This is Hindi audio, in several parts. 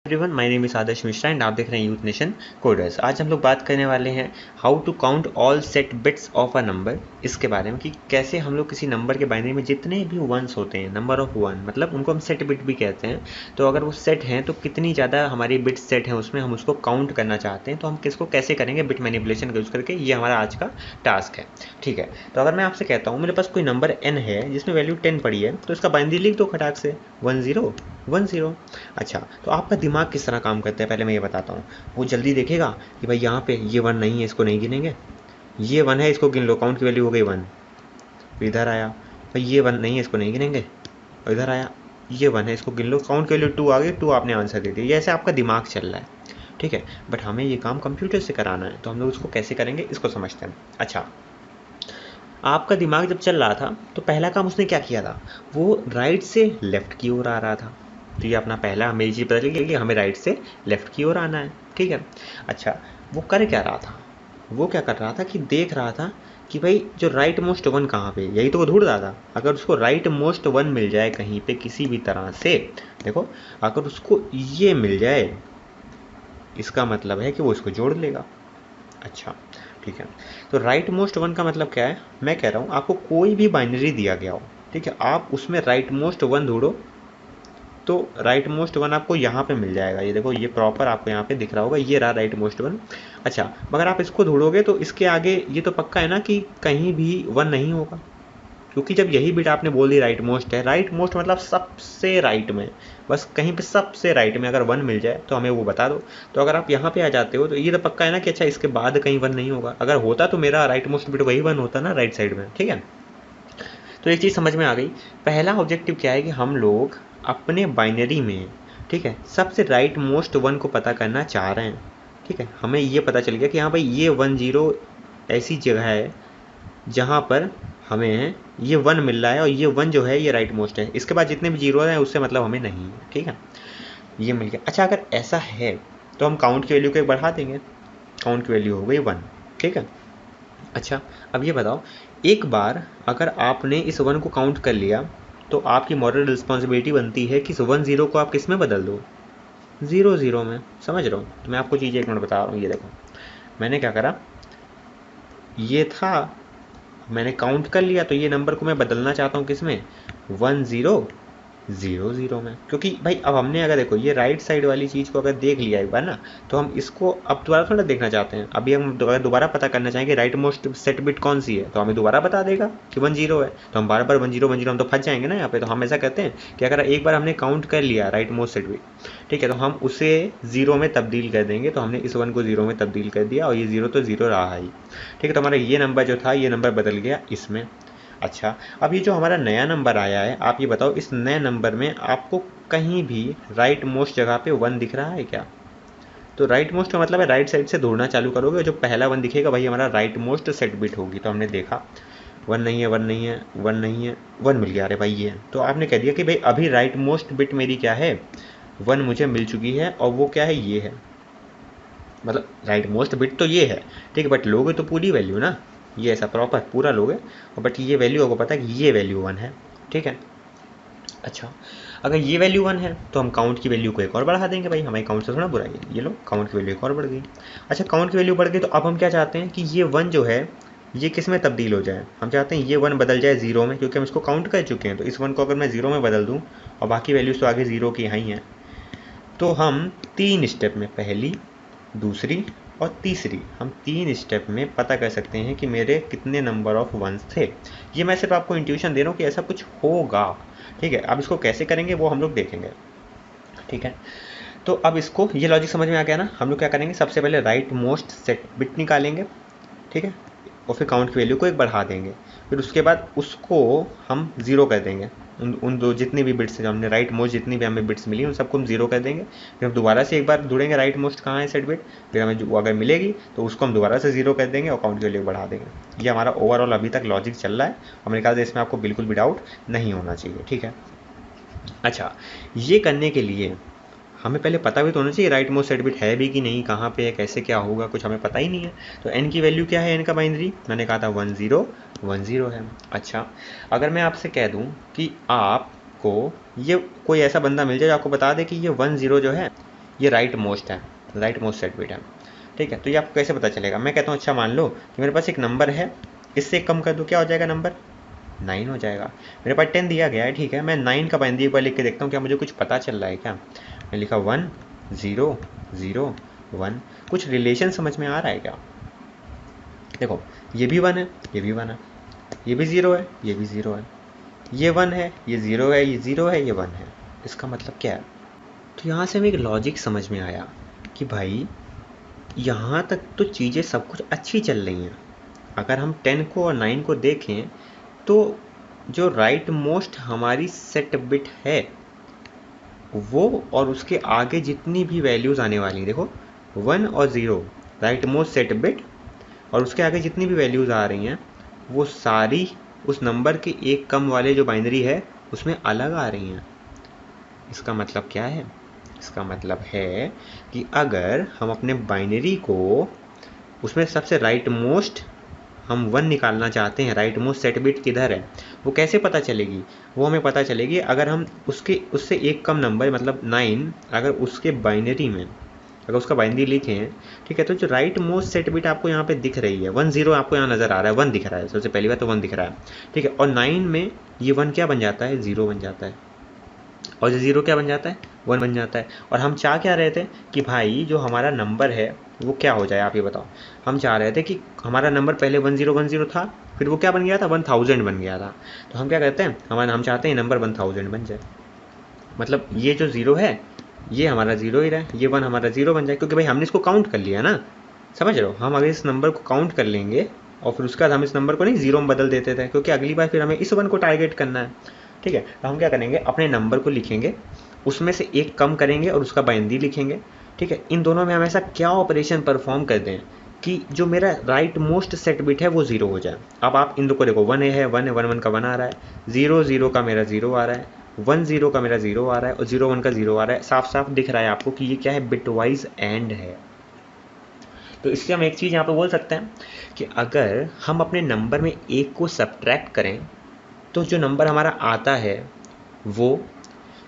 Everyone, my name is Adarsh Mishra and आप देख रहे हैं यूथ नेशन कोडर्स। आज हम लोग बात करने वाले हैं how to count all set bits of a number. इसके बारे में कि कैसे हम लोग किसी नंबर के बाइनरी में जितने भी वंस होते हैं, नंबर ऑफ वन, मतलब उनको हम सेट बिट भी कहते हैं। तो अगर वो सेट हैं तो कितनी ज़्यादा हमारी बिट सेट हैं उसमें हम उसको काउंट करना चाहते हैं तो हम किसको कैसे करेंगे, बिट मैनिपुलेशन का यूज़ करके। ये हमारा आज का टास्क है। ठीक है, तो अगर मैं आपसे कहता हूँ मेरे पास कोई नंबर n है जिसमें वैल्यू 10 पड़ी है, तो इसका बाइनरी लिख दो खटाक से 1010। अच्छा, तो आपका दिमाग किस तरह काम करता है पहले मैं ये बताता हूँ। वो जल्दी देखेगा कि भाई यहाँ पे ये वन नहीं है, इसको नहीं गिनेंगे। ये वन है, इसको गिन लो, काउंट की वैल्यू हो गई वन। इधर आया, भाई ये वन नहीं है, इसको नहीं गिनेंगे। और इधर आया, ये वन है, इसको गिन लो, काउंट की वैल्यू टू आ गई, टू आपने आंसर दे दिया। ये ऐसे आपका दिमाग चल रहा है, ठीक है। बट हमें ये काम कंप्यूटर से कराना है, तो हम लोग उसको कैसे करेंगे इसको समझते हैं। अच्छा, आपका दिमाग जब चल रहा था तो पहला काम उसने क्या किया था, वो राइट से लेफ्ट की ओर आ रहा था। तो ये अपना पहला हमें चीज़ पता चली कि हमें राइट से लेफ्ट की ओर आना है, ठीक है। अच्छा, वो कर क्या रहा था, वो क्या कर रहा था कि देख रहा था कि भाई जो राइट मोस्ट वन कहाँ पे, यही तो वो ढूंढ रहा था। अगर उसको राइट मोस्ट वन मिल जाए कहीं पे किसी भी तरह से, देखो, अगर उसको ये मिल जाए इसका मतलब है कि वो इसको जोड़ लेगा। अच्छा, ठीक है। तो राइट मोस्ट वन का मतलब क्या है, मैं कह रहा हूँ आपको कोई भी बाइनरी दिया गया हो, ठीक है, आप उसमें राइट मोस्ट वन ढूंढो तो राइट मोस्ट वन आपको यहाँ पे मिल जाएगा। ये देखो, ये प्रॉपर आपको यहाँ पे दिख रहा होगा, ये रहा राइट मोस्ट वन। अच्छा, मगर आप इसको ढूंढोगे तो इसके आगे ये तो पक्का है ना कि कहीं भी वन नहीं होगा, क्योंकि जब यही बिट आपने बोल दी राइट मोस्ट है, राइट मोस्ट मतलब सबसे राइट में, बस कहीं पे सबसे राइट में अगर वन मिल जाए तो हमें वो बता दो। तो अगर आप यहाँ पे आ जाते हो तो ये तो पक्का है ना कि अच्छा इसके बाद कहीं वन नहीं होगा। अगर होता तो मेरा राइट मोस्ट बिट वही वन होता ना राइट साइड में, ठीक है। तो एक चीज़ समझ में आ गई। पहला ऑब्जेक्टिव क्या है कि हम लोग अपने बाइनरी में, ठीक है, सबसे राइट मोस्ट वन को पता करना चाह रहे हैं, ठीक है। हमें ये पता चल गया कि हाँ भाई ये 10 ऐसी जगह है जहाँ पर हमें ये वन मिल रहा है और ये वन जो है ये राइट मोस्ट है। इसके बाद जितने भी जीरो हैं उससे मतलब हमें नहीं है, ठीक है। ये मिल गया। अच्छा, अगर ऐसा है तो हम काउंट की वैल्यू को एक बढ़ा देंगे, काउंट की वैल्यू हो गई वन, ठीक है। अच्छा, अब ये बताओ, एक बार अगर आपने इस वन को काउंट कर लिया तो आपकी मॉरल रिस्पॉन्सिबिलिटी बनती है कि इस 10 को आप किस में बदल दो, 00 में। समझ रहे हो? तो मैं आपको चीज़ एक मिनट बता रहा हूँ। ये देखो, मैंने क्या करा, ये था, मैंने काउंट कर लिया तो ये नंबर को मैं बदलना चाहता हूँ किस में, 1000 में। क्योंकि भाई अब हमने अगर देखो ये राइट साइड वाली चीज़ को अगर देख लिया एक बार ना, तो हम इसको अब दोबारा थोड़ा देखना चाहते हैं। अभी हम दोबारा पता करना चाहेंगे राइट मोस्ट सेट बिट कौन सी है, तो हमें दोबारा बता देगा कि 10 है। तो हम बार बार 10 हम तो फंस जाएंगे ना यहाँ पे। तो हम ऐसा करते हैं कि अगर एक बार हमने काउंट कर लिया राइट मोस्ट सेट बिट, ठीक है, तो हम उसे 0 में तब्दील कर देंगे। तो हमने इस वन को 0 में तब्दील कर दिया और ये 0 तो 0 रहा ही, ठीक है। तो हमारा ये नंबर जो था ये नंबर बदल गया इसमें। अच्छा, अब ये जो हमारा नया नंबर आया है, आप ये बताओ इस नए नंबर में आपको कहीं भी राइट मोस्ट जगह पे वन दिख रहा है क्या? तो राइट मोस्ट का मतलब है राइट साइड से ढूंढना चालू करोगे, जो पहला वन दिखेगा वही हमारा राइट मोस्ट सेट बिट होगी। तो हमने देखा वन नहीं है, वन नहीं है, वन नहीं है, वन मिल गया, अरे भाई ये है। तो आपने कह दिया कि भाई अभी राइट मोस्ट बिट मेरी क्या है, वन मुझे मिल चुकी है और वो क्या है, ये है। मतलब राइट मोस्ट बिट तो ये है, ठीक है, बट लोगे तो पूरी वैल्यू ना, ये ऐसा प्रॉपर पूरा लोगे, और बट ये वैल्यू आपको पता है कि ये वैल्यू वन है, ठीक है। अच्छा, अगर ये वैल्यू वन है तो हम काउंट की वैल्यू को एक और बढ़ा देंगे। भाई हमारे काउंट से थोड़ा बुरा है, ये लो काउंट की वैल्यू एक और बढ़ गई। अच्छा, काउंट की वैल्यू बढ़ गई तो अब हम क्या चाहते हैं कि ये वन जो है ये किस में तब्दील हो जाए, हम चाहते हैं ये वन बदल जाए 0 में, क्योंकि हम इसको काउंट कर चुके हैं। तो इस वन को अगर मैं 0 में बदल दूँ और बाकी वैल्यूज़ तो आगे 0 की यहाँ ही हैं, तो हम 3 स्टेप में, पहली, दूसरी और तीसरी, हम 3 स्टेप में पता कर सकते हैं कि मेरे कितने नंबर ऑफ वंस थे। ये मैं सिर्फ आपको इंट्यूशन दे रहा हूँ कि ऐसा कुछ होगा, ठीक है। अब इसको कैसे करेंगे वो हम लोग देखेंगे, ठीक है। तो अब इसको, ये लॉजिक समझ में आ गया ना। हम लोग क्या करेंगे, सबसे पहले राइट मोस्ट सेट बिट निकालेंगे, ठीक है, और फिर काउंट की वैल्यू को एक बढ़ा देंगे। फिर उसके बाद उसको हम 0 कर देंगे। उन दो जितनी भी बिट्स जो हमने राइट मोस्ट, जितनी भी हमें बिट्स मिली उन सबको हम 0 कर देंगे। फिर हम दोबारा से एक बार ढूंढेंगे राइट मोस्ट कहाँ है सेट बिट, फिर हमें जो अगर मिलेगी तो उसको हम दोबारा से 0 कर देंगे और काउंट की वैल्यू बढ़ा देंगे। ये हमारा ओवरऑल अभी तक लॉजिक चल रहा है और मेरे ख्याल से इसमें आपको बिल्कुल भी डाउट नहीं होना चाहिए, ठीक है। अच्छा, ये करने के लिए हमें पहले पता भी तो होना चाहिए राइट मोस्ट सेट बिट है भी कि नहीं, कहाँ पे है, कैसे क्या होगा, कुछ हमें पता ही नहीं है। तो n की वैल्यू क्या है, n का बाइनरी मैंने कहा था 1010 है। अच्छा, अगर मैं आपसे कह दूं कि आपको ये कोई ऐसा बंदा मिल जाए जो आपको बता दे कि ये 10 जो है ये राइट मोस्ट है, राइट मोस्ट सेट बिट है, ठीक है। तो ये आपको कैसे पता चलेगा? मैं कहता हूँ अच्छा मान लो कि मेरे पास एक नंबर है, इससे कम कर दो, क्या हो जाएगा नंबर? 9 हो जाएगा। मेरे पास 10 दिया गया है, ठीक है, मैं 9 का बाइनरी एक बार लिख के देखता हूँ, क्या मुझे कुछ पता चल रहा है क्या? मैं लिखा 1 0 0 1, कुछ रिलेशन समझ में आ रहा है क्या? देखो ये भी 1 है, ये भी 1 है, ये भी 0 है, ये भी 0 है, ये 1 है, ये 0 है, ये 0 है, ये 1 है। इसका मतलब क्या है? तो यहाँ से हमें एक लॉजिक समझ में आया कि भाई यहाँ तक तो चीज़ें सब कुछ अच्छी चल रही हैं। अगर हम 10 को और 9 को देखें तो जो राइट मोस्ट हमारी सेट बिट है वो और उसके आगे जितनी भी वैल्यूज़ आने वाली हैं, देखो 1 और 0 राइट मोस्ट सेट बिट, और उसके आगे जितनी भी वैल्यूज़ आ रही हैं वो सारी उस नंबर के एक कम वाले जो बाइनरी है उसमें अलग आ रही हैं। इसका मतलब क्या है? इसका मतलब है कि अगर हम अपने बाइनरी को उसमें सबसे राइट मोस्ट हम 1 निकालना चाहते हैं, राइट मोस्ट सेट बिट किधर है, वो कैसे पता चलेगी? वो हमें पता चलेगी अगर हम उससे एक कम नंबर मतलब 9 अगर उसके बाइनरी में अगर उसका बाइनरी लिखें, ठीक है, तो जो राइट मोस्ट सेट बिट आपको यहाँ पे दिख रही है 1 0 आपको यहाँ नज़र आ रहा है, 1 दिख रहा है, सबसे पहली बात तो 1 दिख रहा है, ठीक है, और 9 में ये 1 क्या बन जाता है? 0 बन जाता है, और ये 0 क्या बन जाता है? 1 बन जाता है। और हम चाह क्या रहे थे कि भाई जो हमारा नंबर है वो क्या हो जाए, आप ये बताओ। हम चाह रहे थे कि हमारा नंबर पहले 1010 था, फिर वो क्या बन गया था? 1000 बन गया था। तो हम क्या कहते हैं, हम चाहते हैं नंबर 1000 बन जाए, मतलब ये जो 0 है ये हमारा 0 ही रहे, ये 1 हमारा 0 बन जाए, क्योंकि भाई हमने इसको काउंट कर लिया ना, समझ रहे हो? हम अगर इस नंबर को काउंट कर लेंगे और फिर उसके बाद हम इस नंबर को नहीं 0 में बदल देते थे, क्योंकि अगली बार फिर हमें इस 1 को टारगेट करना है, ठीक है। तो हम क्या करेंगे, अपने नंबर को लिखेंगे, उसमें से एक कम करेंगे और उसका बाइनरी लिखेंगे, ठीक है। इन दोनों में हम ऐसा क्या ऑपरेशन परफॉर्म कर दें कि जो मेरा राइट मोस्ट सेट बिट है वो 0 हो जाए। अब आप इन दो को देखो, 1 है 1 है 1 1 का 1 आ रहा है, 0 0 का मेरा 0 आ रहा है, 1 0 का मेरा 0 आ रहा है, और 0 1 का 0 आ रहा है। साफ साफ दिख रहा है आपको कि ये क्या है? बिटवाइज एंड है। तो इससे हम एक चीज़ यहाँ पे बोल सकते हैं कि अगर हम अपने नंबर में एक को सब्ट्रैक्ट करें तो जो नंबर हमारा आता है वो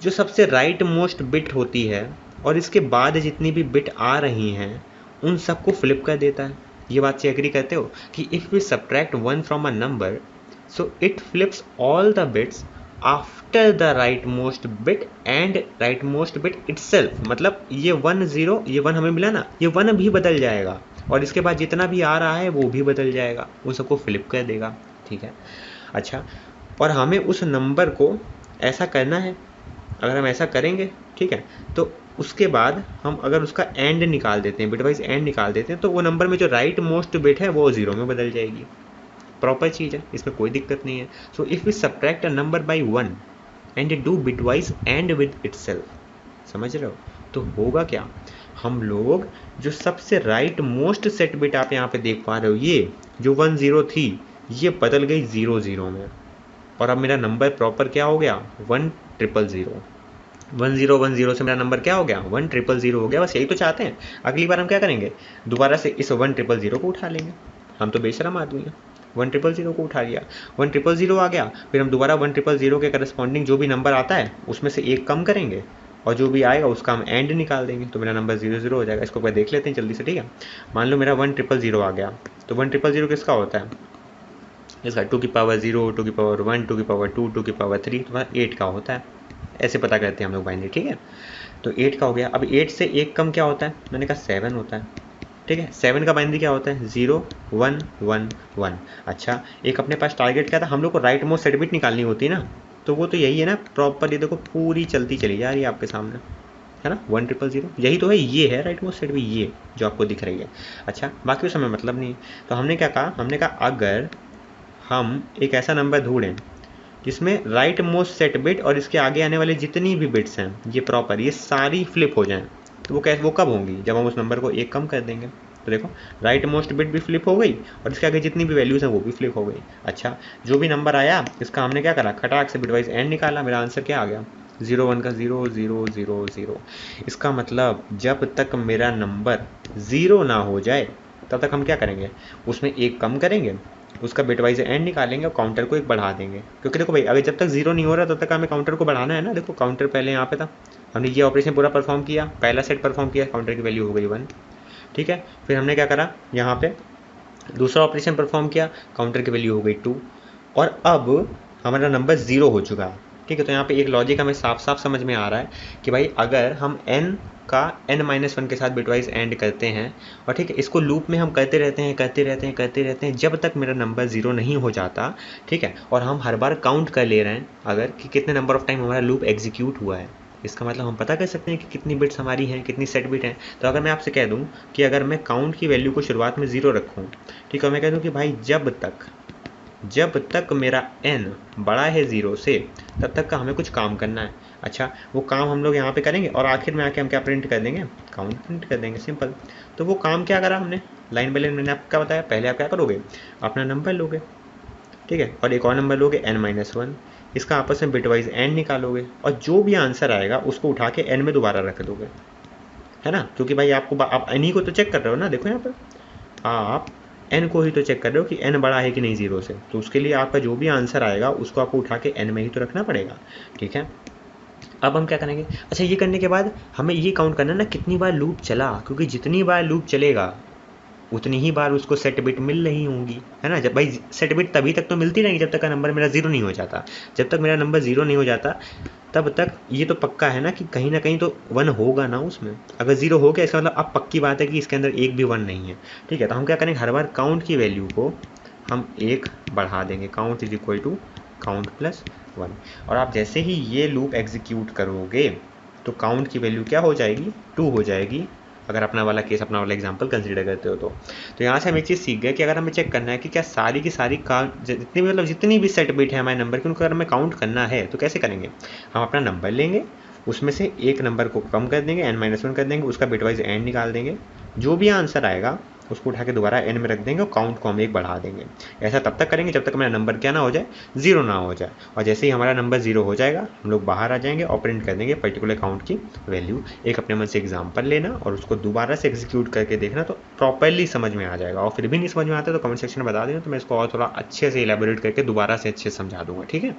जो सबसे राइट मोस्ट बिट होती है और इसके बाद जितनी भी बिट आ रही हैं उन सबको फ्लिप कर देता है। ये बात से एग्री करते हो कि if we subtract 1 from a number so it flips all the bits after the rightmost bit and rightmost bit itself. मतलब ये 1 0 ये 1 हमें मिला ना, ये 1 भी बदल जाएगा और इसके बाद जितना भी आ रहा है वो भी बदल जाएगा, वो सबको फ्लिप कर देगा, ठीक है। अच्छा, और हमें उस नंबर को ऐसा करना है, अगर हम ऐसा करेंगे, ठीक है, तो उसके बाद हम अगर उसका एंड निकाल देते हैं, बिटवाइज एंड निकाल देते हैं, तो वो नंबर में जो राइट मोस्ट बिट है वो 0 में बदल जाएगी। प्रॉपर चीज़ है, इसमें कोई दिक्कत नहीं है। So if we subtract a number by 1 and do bitwise and with itself, समझ रहे हो, तो होगा क्या? हम लोग जो सबसे राइट मोस्ट सेट बिट आप यहाँ पे देख पा रहे हो, ये जो 1 0 थी ये बदल गई 0 0 में, और अब मेरा नंबर प्रॉपर क्या हो गया? 1 0 0 1 0 1 0 से मेरा नंबर क्या हो गया? 1 0 0 हो गया। बस यही तो चाहते हैं। अगली बार हम क्या करेंगे, दोबारा से इस 1 0 0 को उठा लेंगे। हम तो बेशरम आदमी हैं, 1 0 0 को उठा लिया, 1 0 0 आ गया, फिर हम दोबारा 1 0 0 के करस्पॉन्डिंग जो भी नंबर आता है उसमें से एक कम करेंगे और जो भी आएगा उसका हम एंड निकाल देंगे, तो मेरा नंबर 0 0 हो जाएगा। इसको एक देख लेते हैं जल्दी से, ठीक है। मान लो मेरा 1 0 0 आ गया, तो 1 0 0 किसका होता है? इसका 2 की पावर 0 2 की पावर 1 2 की पावर 2 2 की पावर 3 तुम्हारा 8 का होता है। ऐसे पता करते हैं हम लोग बाइनरी, ठीक है। तो 8 का हो गया। अब 8 से एक कम क्या होता है? मैंने कहा 7 होता है, ठीक है। 7 का बाइनरी क्या होता है? 0 1 1 1। अच्छा, एक अपने पास टारगेट क्या था? हम लोग को राइट मोस्ट सेट बिट निकालनी होती है ना, तो वो तो यही है ना, प्रॉपर ये देखो पूरी चलती चली जा रही है आपके सामने, है ना, 1 0 0 यही तो है, ये है राइट मोस्ट सेट बिट, ये जो आपको दिख रही है। अच्छा, बाकी उस समय मतलब नहीं। तो हमने क्या कहा? हमने कहा अगर हम एक ऐसा नंबर ढूंढें जिसमें राइट मोस्ट सेट बिट और इसके आगे आने वाले जितनी भी बिट्स हैं ये प्रॉपर ये सारी फ्लिप हो जाएं, तो वो कब होंगी? जब हम उस नंबर को एक कम कर देंगे। तो देखो राइट मोस्ट बिट भी फ्लिप हो गई और इसके आगे जितनी भी वैल्यूज़ हैं वो भी फ्लिप हो गई। अच्छा, जो भी नंबर आया इसका हमने क्या करा? खटाक से बिटवाइज एंड निकाला। मेरा आंसर क्या आ गया? 0 1 का 0 0 0 0। इसका मतलब जब तक मेरा नंबर 0 ना हो जाए तब तक हम क्या करेंगे? उसमें एक कम करेंगे, उसका बिटवाइज एंड निकालेंगे और काउंटर को एक बढ़ा देंगे, क्योंकि देखो भाई अगर जब तक 0 नहीं हो रहा तब तक हमें काउंटर को बढ़ाना है ना। देखो काउंटर पहले यहाँ पे था, हमने ये ऑपरेशन पूरा परफॉर्म किया, पहला सेट परफॉर्म किया, काउंटर की वैल्यू हो गई 1, ठीक है। फिर हमने क्या करा, यहाँ पे दूसरा ऑपरेशन परफॉर्म किया, काउंटर की वैल्यू हो गई 2, और अब हमारा नंबर 0 हो चुका है, ठीक है। तो यहाँ पे एक लॉजिक हमें साफ साफ समझ में आ रहा है कि भाई अगर हम n का n-1 के साथ बिटवाइज एंड करते हैं, और ठीक है, इसको लूप में हम करते रहते हैं जब तक मेरा नंबर 0 नहीं हो जाता, ठीक है। और हम हर बार काउंट कर ले रहे हैं अगर कि कितने नंबर ऑफ टाइम हमारा लूप एग्जीक्यूट हुआ है, इसका मतलब हम पता कर सकते हैं कि कितनी बिट्स हमारी हैं, कितनी सेट बिट हैं। तो अगर मैं आपसे कह दूं कि अगर मैं काउंट की वैल्यू को शुरुआत में 0 रखूं, ठीक है, मैं कह दूं कि भाई जब तक मेरा n बड़ा है 0 से, तब तक का हमें कुछ काम करना है। अच्छा, वो काम हम लोग यहाँ पे करेंगे और आखिर में आके हम क्या प्रिंट कर देंगे, काउंट प्रिंट कर देंगे, सिंपल। तो वो काम क्या करा हमने, लाइन बाय लाइन मैंने आपको क्या बताया, पहले आप क्या करोगे, अपना नंबर लोगे, ठीक है, और एक और नंबर लोगे n-1, इसका आपस में बिटवाइज एंड निकालोगे, और जो भी आंसर आएगा उसको उठा के n में दोबारा रख दोगे, है ना। क्योंकि भाई आपको आप n ही को तो चेक कर रहे हो ना, देखो यहाँ पर आप n को ही तो चेक कर रहे हो कि n बड़ा है कि नहीं 0 से, तो उसके लिए आपका जो भी आंसर आएगा उसको आपको उठा के n में ही तो रखना पड़ेगा, ठीक है। अब हम क्या करेंगे, अच्छा ये करने के बाद हमें ये काउंट करना ना कितनी बार लूप चला, क्योंकि जितनी बार लूप चलेगा उतनी ही बार उसको सेट बिट मिल रही होंगी, है ना। जब भाई सेट बिट तभी तक तो मिलती रहेगी जब तक का नंबर मेरा 0 नहीं हो जाता, जब तक मेरा नंबर 0 नहीं हो जाता तब तक ये तो पक्का है ना कि कहीं ना कहीं तो 1 होगा ना उसमें। अगर 0 हो गया इसका मतलब अब पक्की बात है कि इसके अंदर एक भी 1 नहीं है, ठीक है। तो हम क्या करेंगे, हर बार काउंट की वैल्यू को हम 1 बढ़ा देंगे, count is equal to count plus 1, और आप जैसे ही ये लूप एग्जीक्यूट करोगे तो काउंट की वैल्यू क्या हो जाएगी, 2 हो जाएगी, अगर अपना वाला केस, अपना वाला एग्जांपल कंसीडर करते हो तो यहाँ से हम एक चीज़ सीख गए कि अगर हमें चेक करना है कि क्या सारी की सारी जितनी भी सेट बिट है हमारे नंबर की, उनको अगर हमें काउंट करना है तो कैसे करेंगे, हम अपना नंबर लेंगे, उसमें से एक नंबर को कम कर देंगे, n-1 कर देंगे, उसका बिटवाइज एंड निकाल देंगे, जो भी आंसर आएगा उसको उठा के दोबारा n में रख देंगे और काउंट को हम 1 बढ़ा देंगे। ऐसा तब तक करेंगे जब तक हमारा नंबर क्या ना हो जाए, 0 ना हो जाए, और जैसे ही हमारा नंबर 0 हो जाएगा हम लोग बाहर आ जाएंगे और प्रिंट कर देंगे पर्टिकुलर काउंट की वैल्यू। एक अपने मन से एग्जाम्पल लेना और उसको दोबारा से एग्जीक्यूट करके देखना, तो प्रॉपरली समझ में आ जाएगा। और फिर भी नहीं समझ में आता तो कमेंट सेक्शन में बता देना, तो मैं इसको और थोड़ा अच्छे से इलेबोरेट करके दोबारा से अच्छे से समझा दूंगा, ठीक है।